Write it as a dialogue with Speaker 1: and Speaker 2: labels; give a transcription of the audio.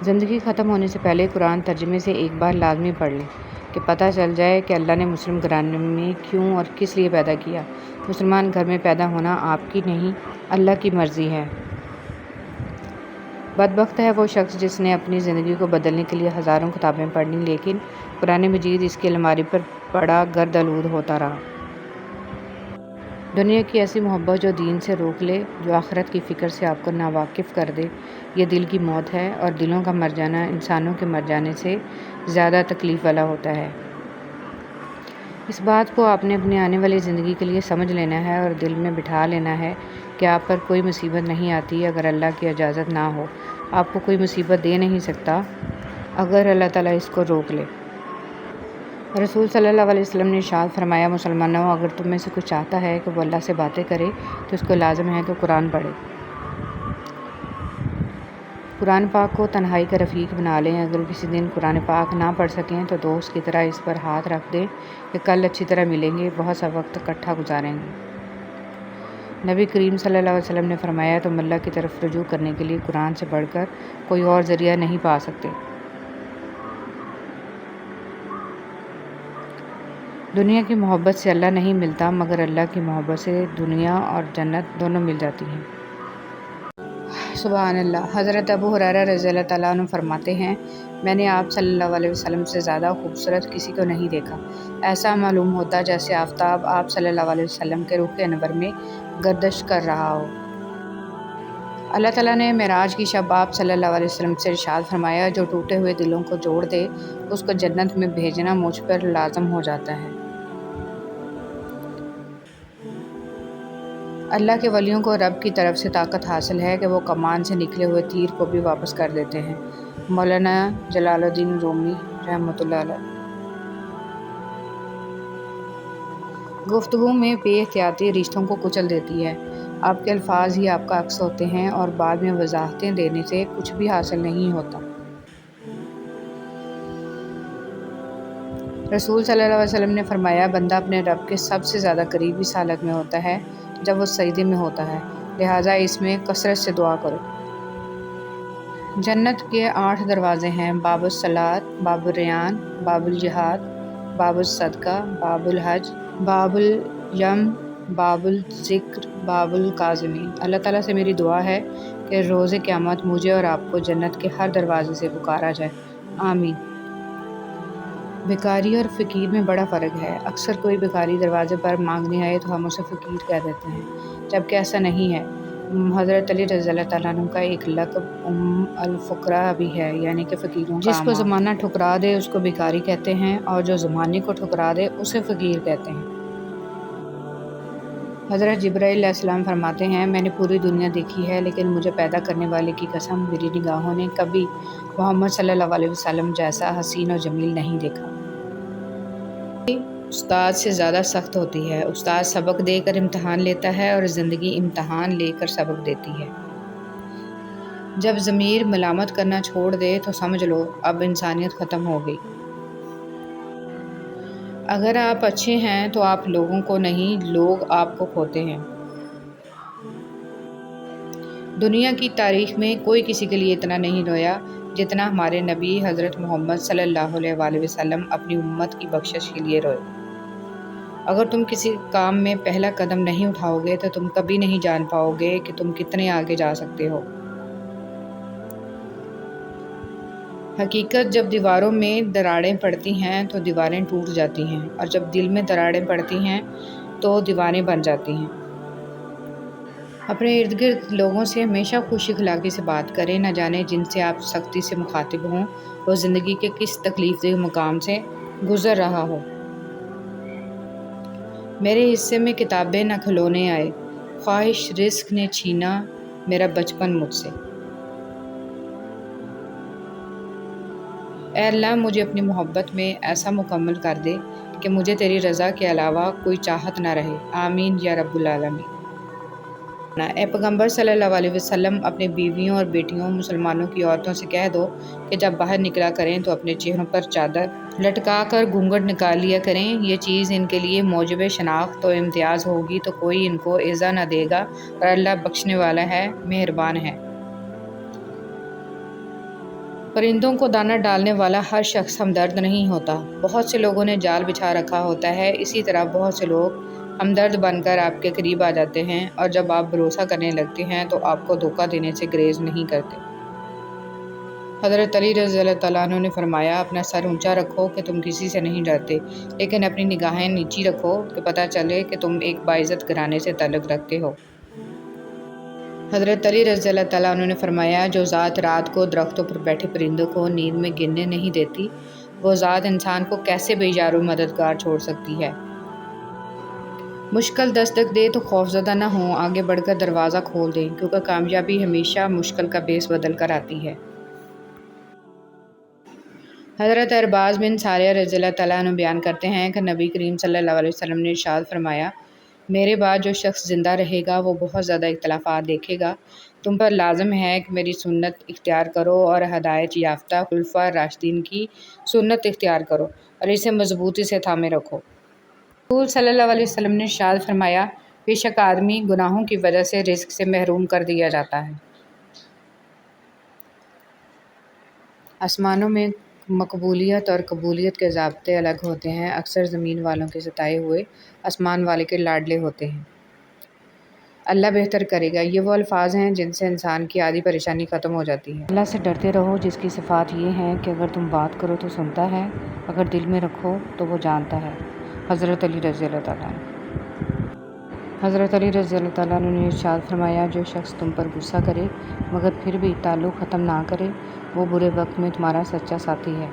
Speaker 1: زندگی ختم ہونے سے پہلے قرآن ترجمے سے ایک بار لازمی پڑھ لیں کہ پتہ چل جائے کہ اللہ نے مسلم گھرانے میں کیوں اور کس لیے پیدا کیا۔ مسلمان گھر میں پیدا ہونا آپ کی نہیں، اللہ کی مرضی ہے۔ بدبخت ہے وہ شخص جس نے اپنی زندگی کو بدلنے کے لیے ہزاروں کتابیں پڑھ لیں لیکن قرآن مجید اس کی الماری پر پڑا گرد آلود ہوتا رہا۔ دنیا کی ایسی محبت جو دین سے روک لے، جو آخرت کی فکر سے آپ کو ناواقف کر دے، یہ دل کی موت ہے، اور دلوں کا مر جانا انسانوں کے مر جانے سے زیادہ تکلیف والا ہوتا ہے۔ اس بات کو آپ نے اپنی آنے والی زندگی کے لیے سمجھ لینا ہے اور دل میں بٹھا لینا ہے کہ آپ پر کوئی مصیبت نہیں آتی اگر اللہ کی اجازت نہ ہو۔ آپ کو کوئی مصیبت دے نہیں سکتا اگر اللہ تعالیٰ اس کو روک لے۔ رسول صلی اللہ علیہ وسلم نے ارشاد فرمایا، مسلمانوں اگر تم میں سے کوئی چاہتا ہے کہ وہ اللہ سے باتیں کرے تو اس کو لازم ہے کہ قرآن پڑھے۔ قرآن پاک کو تنہائی کا رفیق بنا لیں۔ اگر کسی دن قرآن پاک نہ پڑھ سکیں تو دوست کی طرح اس پر ہاتھ رکھ دیں کہ کل اچھی طرح ملیں گے، بہت سا وقت اکٹھا گزاریں گے۔ نبی کریم صلی اللہ علیہ وسلم نے فرمایا، تم اللہ کی طرف رجوع کرنے کے لیے قرآن سے بڑھ کر کوئی اور ذریعہ نہیں پا سکتے۔ دنیا کی محبت سے اللہ نہیں ملتا، مگر اللہ کی محبت سے دنیا اور جنت دونوں مل جاتی ہیں۔ سبحان اللہ۔ حضرت ابو ہریرہ رضی اللہ تعالیٰ عنہ فرماتے ہیں، میں نے آپ صلی اللہ علیہ وسلم سے زیادہ خوبصورت کسی کو نہیں دیکھا۔ ایسا معلوم ہوتا جیسے آفتاب آپ صلی اللہ علیہ وسلم کے رخ انور میں گردش کر رہا ہو۔ اللہ تعالیٰ نے معراج کی شب آپ صلی اللہ علیہ وسلم سے ارشاد فرمایا، جو ٹوٹے ہوئے دلوں کو جوڑ دے اس کو جنت میں بھیجنا مجھ پر لازم ہو جاتا ہے۔ اللہ کے ولیوں کو رب کی طرف سے طاقت حاصل ہے کہ وہ کمان سے نکلے ہوئے تیر کو بھی واپس کر دیتے ہیں۔ مولانا جلال الدین رومی رحمۃ اللہ علیہ۔ گفتگو میں بے احتیاطی رشتوں کو کچل دیتی ہے۔ آپ کے الفاظ ہی آپ کا عکس ہوتے ہیں اور بعد میں وضاحتیں دینے سے کچھ بھی حاصل نہیں ہوتا۔ رسول صلی اللہ علیہ وسلم نے فرمایا، بندہ اپنے رب کے سب سے زیادہ قریب اس حالت میں ہوتا ہے جب وہ سجدے میں ہوتا ہے، لہٰذا اس میں کثرت سے دعا کرو۔ جنت کے 8 دروازے ہیں: باب الصلاۃ، باب الریان، باب الجہاد، باب الصدقہ، باب الحج، باب الیم، باب الذکر، باب الکاظمین۔ اللہ تعالیٰ سے میری دعا ہے کہ روز قیامت مجھے اور آپ کو جنت کے ہر دروازے سے پکارا جائے، آمین۔ بھکاری اور فقیر میں بڑا فرق ہے۔ اکثر کوئی بھکاری دروازے پر مانگنے آئے تو ہم اسے فقیر کہہ دیتے ہیں، جبکہ ایسا نہیں ہے۔ حضرت علی رضی اللہ تعالیٰ عنہ کا ایک لقب ام الفقراء بھی ہے، یعنی کہ فقیروں کا جس کو زمانہ ٹھکرا دے اس کو بھکاری کہتے ہیں، اور جو زمانے کو ٹھکرا دے اسے فقیر کہتے ہیں۔ حضرت جبرائیل علیہ السلام فرماتے ہیں، میں نے پوری دنیا دیکھی ہے لیکن مجھے پیدا کرنے والے کی قسم میری نگاہوں نے کبھی محمد صلی اللہ علیہ وسلم جیسا حسین و جمیل نہیں دیکھا۔ استاد سے زیادہ سخت ہوتی ہے۔ استاد سبق دے کر امتحان لیتا ہے اور زندگی امتحان لے کر سبق دیتی ہے۔ جب ضمیر ملامت کرنا چھوڑ دے تو سمجھ لو اب انسانیت ختم ہو گئی۔ اگر آپ اچھے ہیں تو آپ لوگوں کو نہیں، لوگ آپ کو کھوتے ہیں۔ دنیا کی تاریخ میں کوئی کسی کے لیے اتنا نہیں رویا جتنا ہمارے نبی حضرت محمد صلی اللہ علیہ وآلہ وسلم اپنی امت کی بخشش کے لیے روئے۔ اگر تم کسی کام میں پہلا قدم نہیں اٹھاؤ گے تو تم کبھی نہیں جان پاؤ گے کہ تم کتنے آگے جا سکتے ہو۔ حقیقت جب دیواروں میں دراڑیں پڑتی ہیں تو دیواریں ٹوٹ جاتی ہیں، اور جب دل میں دراڑیں پڑتی ہیں تو دیواریں بن جاتی ہیں۔ اپنے ارد گرد لوگوں سے ہمیشہ خوش اخلاقی سے بات کریں، نہ جانے جن سے آپ سختی سے مخاطب ہوں وہ زندگی کے کس تکلیف دہ مقام سے گزر رہا ہو۔ میرے حصے میں کتابیں نہ کھلونے آئے، خواہش رزق نے چھینا میرا بچپن مجھ سے۔ اے اللہ مجھے اپنی محبت میں ایسا مکمل کر دے کہ مجھے تیری رضا کے علاوہ کوئی چاہت نہ رہے، آمین یا رب العالمین۔ اے پیغمبر صلی اللہ علیہ وسلم اپنے بیویوں اور بیٹیوں مسلمانوں کی عورتوں سے کہہ دو کہ جب باہر نکلا کریں تو اپنے چہروں پر چادر لٹکا کر گھونگھٹ نکال لیا کریں، یہ چیز ان کے لیے موجب شناخت و امتیاز ہوگی تو کوئی ان کو ایذا نہ دے گا، اور اللہ بخشنے والا ہے، مہربان ہے۔ پرندوں کو دانہ ڈالنے والا ہر شخص ہمدرد نہیں ہوتا۔ بہت سے لوگوں نے جال بچھا رکھا ہوتا ہے، اسی طرح بہت سے لوگ ہمدرد بن کر آپ کے قریب آ جاتے ہیں، اور جب آپ بھروسہ کرنے لگتے ہیں تو آپ کو دھوکہ دینے سے گریز نہیں کرتے۔ حضرت علی رضی اللہ تعالیٰ عنہ نے فرمایا، اپنا سر اونچا رکھو کہ تم کسی سے نہیں ڈرتے، لیکن اپنی نگاہیں نیچی رکھو کہ پتہ چلے کہ تم ایک باعزت گھرانے سے تعلق رکھتے ہو۔ حضرت علی رضی اللہ تعالیٰ عنہ نے فرمایا، جو ذات رات کو درختوں پر بیٹھے پرندوں کو نیند میں گرنے نہیں دیتی، وہ ذات انسان کو کیسے بے یار و مددگار چھوڑ سکتی ہے۔ مشکل دستک دے تو خوفزدہ نہ ہوں، آگے بڑھ کر دروازہ کھول دیں، کیونکہ کامیابی ہمیشہ مشکل کا بیس بدل کر آتی ہے۔ حضرت ارباز بن ساریہ رضی اللہ تعالیٰ عنہ بیان کرتے ہیں کہ نبی کریم صلی اللہ علیہ وسلم نے ارشاد فرمایا، میرے بعد جو شخص زندہ رہے گا وہ بہت زیادہ اختلافات دیکھے گا۔ تم پر لازم ہے کہ میری سنت اختیار کرو اور ہدایت یافتہ خلفائے راشدین کی سنت اختیار کرو اور اسے مضبوطی سے تھامے رکھو۔ رسول صلی اللہ علیہ وسلم نے ارشاد فرمایا، بے شک آدمی گناہوں کی وجہ سے رزق سے محروم کر دیا جاتا ہے۔ آسمانوں میں مقبولیت اور قبولیت کے ضابطے الگ ہوتے ہیں، اکثر زمین والوں کے ستائے ہوئے آسمان والے کے لاڈلے ہوتے ہیں۔ اللہ بہتر کرے گا، یہ وہ الفاظ ہیں جن سے انسان کی آدھی پریشانی ختم ہو جاتی ہے۔ اللہ سے ڈرتے رہو جس کی صفات یہ ہیں کہ اگر تم بات کرو تو سنتا ہے، اگر دل میں رکھو تو وہ جانتا ہے۔ حضرت علی رضی اللہ تعالیٰ عنہ۔ حضرت علی رضی اللہ تعالیٰ عنہ نے ارشاد فرمایا، جو شخص تم پر غصہ کرے مگر پھر بھی تعلق ختم نہ کرے، وہ برے وقت میں تمہارا سچا ساتھی ہے۔